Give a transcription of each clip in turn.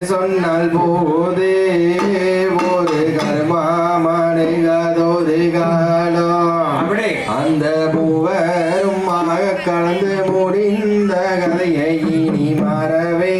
சொன்னால் போதே ஒரு கர்மாமனைகதோது காலம் அந்த மூவரும் கலந்து முடிந்த கதையை இனி மறவே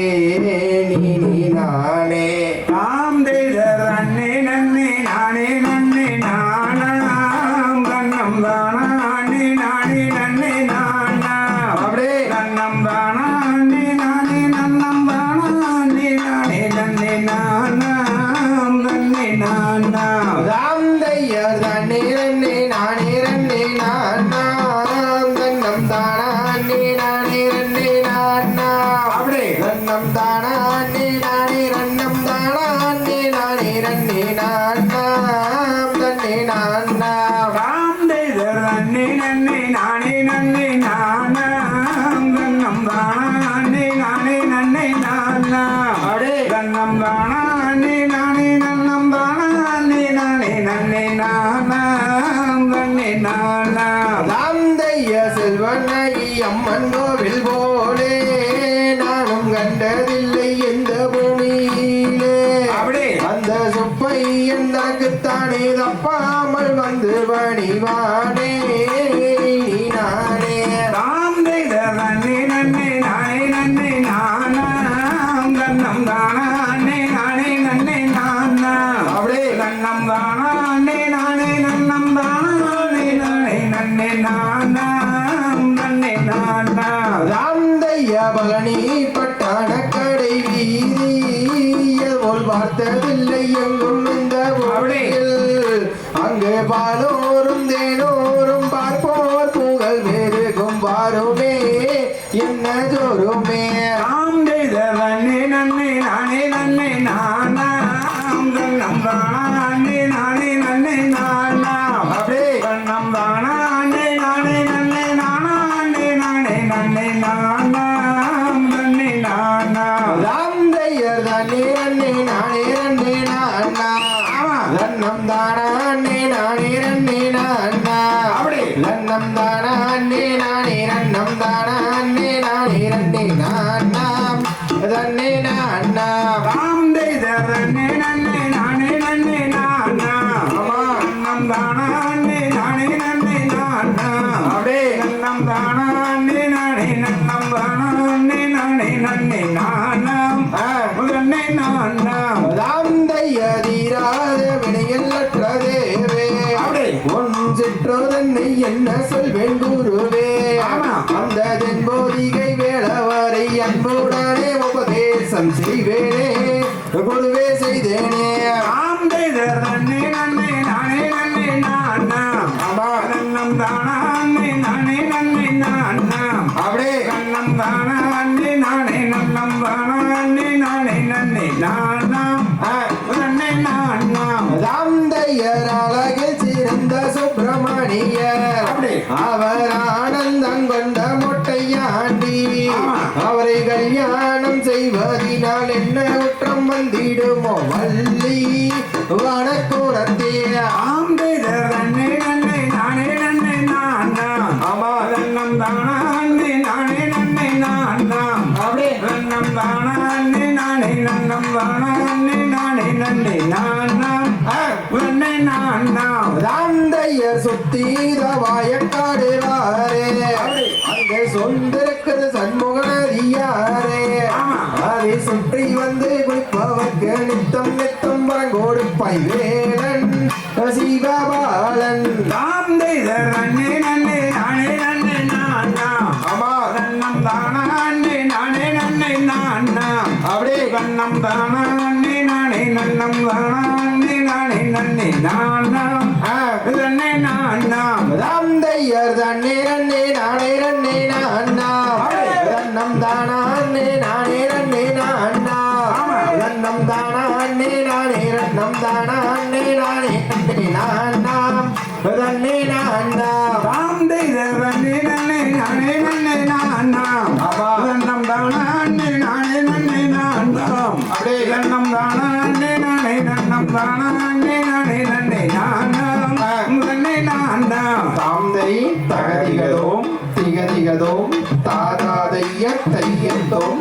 நீ நானே நாம் தேதர் அண்ணே நன்னே நானே நன்னே நானாம் கண்ணம் தானா அண்ணே நானே நன்னே நானா அப்படியே கண்ணம் தானா அண்ணே நானே நன்னம் தானா அண்ணே நானே நன்னே நானாம் நன்னே நானா ராந்தையர் தண்ணே நன்னே நானே நன்னே நானாம் கண்ணம் தானா அண்ணே நானே நன்னே நானா அப்படியே ரன்னம் தானா அண்ணே நானே ரன்னம் தானா அண்ணே நானே நன்னே நானாம் தன்னே நானா நாம் தேதர் அண்ணே நன்னே நானே நன்னே நானாம் கண்ணம் தானா அண்ணே நானே நன்னே நானா அப்படியே கண்ணம் தானா அண்ணே நானே நன்னம் தானா அண்ணே நானே நன்னே நானாம் கண்ணே நானா ராந்தைய செல்வனாகி அம்மன் கோவில் போலே நானும் கண்டதில்லை எந்த பூமியிலே அப்படியே அந்த சொப்பை எனக்குத்தானே தப்பாமல் வந்து பணிவானே நீ நானே தாம் தேதர் அண்ணே நன்னே நானே நன்னே நானாம் கண்ணம் தானா அண்ணே நானே நன்னே நானா அப்படியே கண்ணம் தானா அண்ணே நானே நன்னம் தானா அண்ணே நானே நன்னே நானாம் நன்னே நானா ராந்தைய பழனி பட்டான கடை வீதியில் போல் பார்த்ததில்லை எங்கும் இந்த ஊரில் அங்கு பாலோரும் தேனோரும் பார்ப்போர் புகழ் மேருகும் பாருமே என்ன ஜோருமே தாம் தேதர் அண்ணே நன்னே நானே நன்னே நானாம் கண்ணம் தானா அண்ணே நானே நன்னே நானாம் அப்படியே கண்ணம் தானா அண்ணே நானே நன்னே நானா அண்ணே நானே நன்னே நானாம் நன்னே நானா ராந்தையர் தானே அண்ணே நானே ரன்னே நானா ரன்னம் தானா அண்ணே நானே ரன்னே நானா அப்படி ரன்னம் தானா அண்ணே நானே ரன்னம் தானா அண்ணே நானே ரன்னே நானா ரன்னே நானா தாம் தேதர் அண்ணே நன்னே நானே நன்னே நானா ஆமா கண்ணம் தானா அண்ணே நானே நன்னே நானா அப்படியே நன்னம் தானா அண்ணே நானே நன்னம் தானா அண்ணே நானே நன்னே நானாம் நன்னே நானாம் ராந்தையதீராத வினையல்லற்ற தேவே அப்படியே உன் சிற்றோதன்னை என்ன சொல்வேன் குருவே ஆமா. அந்த தென்போதிகை வேளவரை அன்புடனே உபதேசம் செய்வேனே குருவே செய்தேனே தாம் தேதர் அண்ணே நன்னே நானே நன்னே நானாம் ஆமா நன்னம் தானா அண்ணே நானே நன்னே நானாம் அப்படியே கண்ணம் தானா அண்ணே நானே நன்னம் தானா அண்ணே நானே நன்னே நானாம் நன்னே நானாம் ராந்தையர் அழகில் சிறந்த சுப்பிரமணியர் அப்படி அவர் ஆனந்தம் கொண்ட மொட்டையாண்டி அவரை கல்யாணம் செய்வதினால் என்ன குற்றம் வந்திடுமோ வள்ளி வனக்கூடத்தே தாம் தேதர் அண்ணே நன்னே நானே நன்னே நானாம் ஆமா நன்னம் தானா அண்ணே நானே நன்னே நானாம் அப்படியே நன்னம் தானா அண்ணே நானே நன்னம் தானா அண்ணே நானே நன்னே நானாம் நன்னே நானாம் ராந்தையர் சுத்தீத வாயக்காடு வாரே அங்கே சொந்திருக்கிறது சண்முகனதியாரே அதை சுற்றி வந்து குளிப்பவர்க்கு நித்தம் நித்தம் வரங்கோடு பைவேலன் சிவபாலன் தாம் தேதர் அண்ணே நன்னே நானே நன்னே நானாம் ஆமா நன்னம் தானா அண்ணே நானே நன்னே நானாம் அப்படியே கண்ணம் தானா அண்ணே நானே நன்னம் தானா அண்ணே நானே நன்னே நானாம் நன்னே நானாம் ராந்தையர் தண்ணே நன்னே நானே நன்னே நானா ரன்னம் தானா அண்ணே நானே நன்னே நானா ரன்னம் தானா அண்ணே நானே ரன்னம் தானா அண்ணே நானே நன்னே நானாம் தன்னே நானா தாம் தேதர் அண்ணே நன்னே நானே நன்னே நானாம் ஆமா நன்னம் தானா அண்ணே நானே நன்னே நானாம் அப்படியே நன்னம் தானா அண்ணே நானே நன்னம் தானா அண்ணே நானே நன்னே நானாம் நன்னே நானாம் தாந்தை தகதிகதோம் திகதிகதோம் தாதாதைய தையத்தோம்